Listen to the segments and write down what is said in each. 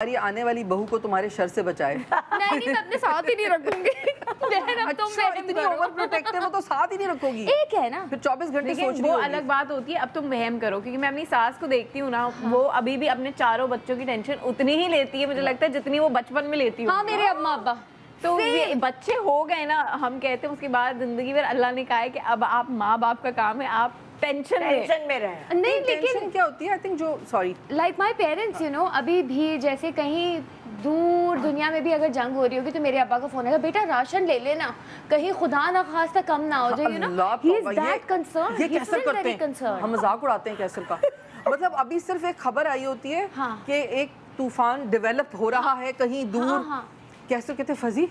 हमारी आने वाली बहू को तुम्हारे शर से बचाए। नहीं मैं अपने साथ ही नहीं रखूंगी। बहन अब तुम अच्छा, इतनी ओवर प्रोटेक्टिव हो तो साथ ही नहीं रखोगी। एक है ना, फिर 24 घंटे सोच रही वो होगी। अलग बात होती है। अब तुम वहम करो, क्योंकि मैं अपनी सास को देखती हूँ ना, वो अभी भी अपने चारों बच्चों की टेंशन उतनी ही लेती है, मुझे लगता है जितनी वो बचपन में लेती है। हाँ मेरे अम्मा अब्बा तो ये बच्चे हो गए ना, हम कहते हैं उसके बाद जिंदगी भर अल्लाह ने कहा है कि अब आप माँ बाप का काम है, आप टेंशन में रहें। नहीं, टेंशन लेकिन क्या होती है, आई थिंक जो sorry like my parents you know, अभी भी जैसे कहीं दूर दुनिया में भी अगर जंग हो रही होगी तो मेरे अब्बा का फोन आएगा, बेटा राशन ले लेना, कहीं खुदा ना खास्ता कम ना हो जाए, you know he is that concern. ये कैसे करते हैं, हम मजाक उड़ाते हैं कैसर का। मतलब अभी सिर्फ एक खबर आई होती है कि एक तूफान डेवलप हो रहा है कहीं दूर, कैसे कहते फजी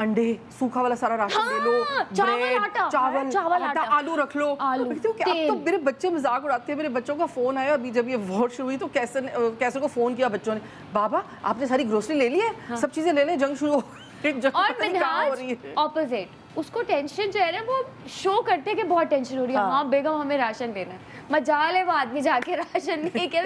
अंडे, सूखा वाला सारा राशन ले लो, चावल आटा, आलू रख लो। अब तो मेरे बच्चे मजाक उड़ाते हैं। मेरे बच्चों का फोन आया अभी जब ये वॉर शुरू हुई तो कैसर को फोन किया बच्चों ने, बाबा आपने सारी ग्रोसरी ले ली है, सब चीजें ले लें, जंग शुरू हो गई। और मिनहाज ऑपोजिट, उसको टेंशन जो है ना वो शो करते हैं कि बहुत टेंशन हो रही है। हाँ बेगम हमें राशन लेना है, मजाल है वो आदमी जाके राशन लेके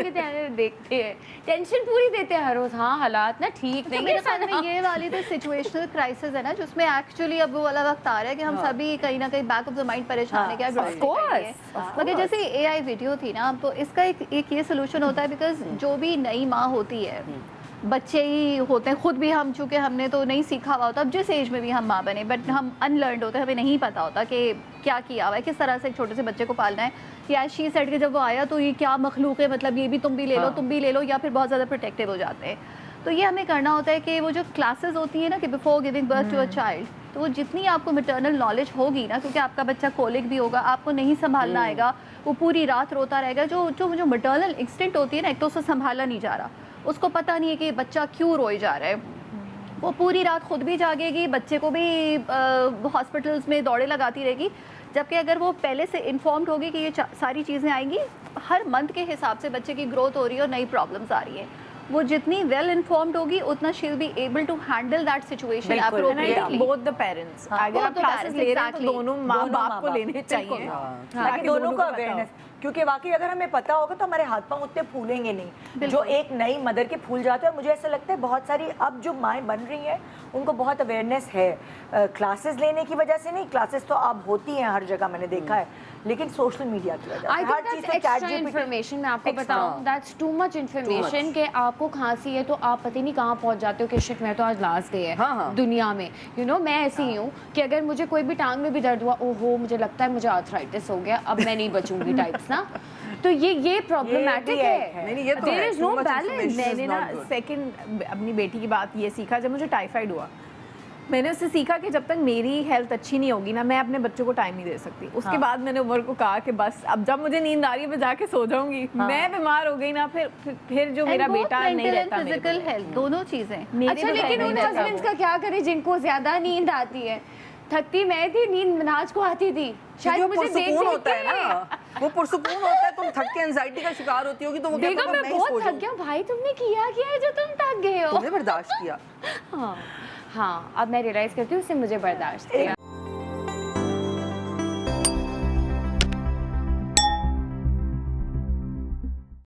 देखते हैं, टेंशन पूरी देते हैं हर रोज। हाँ हालात ना ठीक नहीं मेरे ख्याल में ये वाली तो सिचुएशनल क्राइसिस है ना, जिसमें एक्चुअली अब वो वाला वक्त आ रहा है कि हम सभी कहीं ना कहीं बैक ऑफ द माइंड परेशान है क्या मगर जैसे AI वीडियो थी ना, तो इसका एक ये सोल्यूशन होता है, बिकॉज जो भी नई माँ होती है, बच्चे ही होते हैं, खुद भी हम चूँकि हमने तो नहीं सीखा हुआ होता, अब जिस एज में भी हम माँ बने, बट हम अनलर्नड होते हैं, हमें नहीं पता होता कि क्या किया हुआ है, किस तरह से एक छोटे से बच्चे को पालना है। या शी सेट के जब वो आया तो ये क्या मखलूक है, मतलब ये भी तुम भी ले लो, तुम भी ले लो, या फिर बहुत ज़्यादा प्रोटेक्टिव हो जाते हैं। तो ये हमें करना होता है कि वो जो क्लासेस होती है ना कि before giving birth to a child, तो वो जितनी आपको मैटरनल नॉलेज होगी ना, क्योंकि आपका बच्चा कोलिक भी होगा, आपको नहीं संभालना आएगा, वो पूरी रात रोता रहेगा, जो मैटरनल इंस्टिंक्ट होती है ना, एक तो उसे संभाला नहीं जा रहा, उसको पता नहीं है कि बच्चा क्यों रोए जा रहा है, वो पूरी रात खुद भी जागेगी, बच्चे को भी हॉस्पिटल्स में दौड़े लगाती रहेगी। जबकि अगर वो पहले से इन्फॉर्म्ड होगी कि ये सारी चीज़ें आएंगी, हर मंथ के हिसाब से बच्चे की ग्रोथ हो रही है और नई प्रॉब्लम्स आ रही है, वो जितनी वेल इन्फॉर्म्ड होगी उतना she will be able to handle that situation appropriately. Both the parents, अगर आप क्लासेस ले रहे हैं तो दोनों माँ बाप को लेने चाहिए, ताकि दोनों का अवेयरनेस, क्योंकि वाकई अगर हमें पता होगा तो हमारे हाथ पांव उतने फूलेंगे नहीं जो एक नई मदर के फूल जाते हैं। मुझे ऐसा लगता है बहुत सारी अब जो माएँ बन रही हैं उनको बहुत अवेयरनेस है, क्लासेस लेने की वजह से नहीं, क्लासेस तो अब होती हैं हर जगह, मैंने देखा है, लेकिन सोशल मीडिया की वजह से हर चीज़ तो चैट इन्फॉर्मेशन मैं आपको बताऊं, दैट्स टू मच इन्फॉर्मेशन कि आपको खांसी है तो आप पता नहीं कहाँ पहुंच जाते हो कि शिट मैं तो आज लास्ट डे है दुनिया में, यू नो मैं ऐसी ही हूँ कि अगर मुझे कोई भी टांग में भी दर्द हुआ, ओहो मुझे लगता है मुझे आर्थराइटिस हो गया, अब मैं नहीं बचूंगी टाइप्स ना, तो ये प्रॉब्लमेटिक है। नहीं ये तो देयर इज नो बैलेंस। मैंने ना सेकंड अपनी बेटी की बात ये सीखा, जब मुझे टाइफाइड हुआ मैंने उससे सीखा कि जब तक मेरी हेल्थ अच्छी नहीं होगी ना, मैं अपने बच्चों को टाइम नहीं दे सकती। उसके बाद मैंने उमर को कहा कि बस अब जब मुझे नींद आ रही है मैं जाके सो जाऊंगी। मैं बीमार हो गई ना, फिर जो मेरा बेटा नहीं रहता, फिजिकल हेल्थ दोनों चीजें। अच्छा लेकिन उन हस्बैंड्स का क्या करें जिनको ज्यादा नींद आती है? थकती मैं थी, नींद मिनाज को आती थी, शायद मुझे पुरसुकून होता है ना, वो पुरसुकून होता है, तुम थक के एंजाइटी का शिकार होती होगी तो वो कहता है मैं बहुत थक गया। भाई तुमने किया है जो तुम थक गए हो? तुमने बर्दाश्त किया। हाँ अब मैं रियलाइज करती हूँ उससे मुझे बर्दाश्त किया।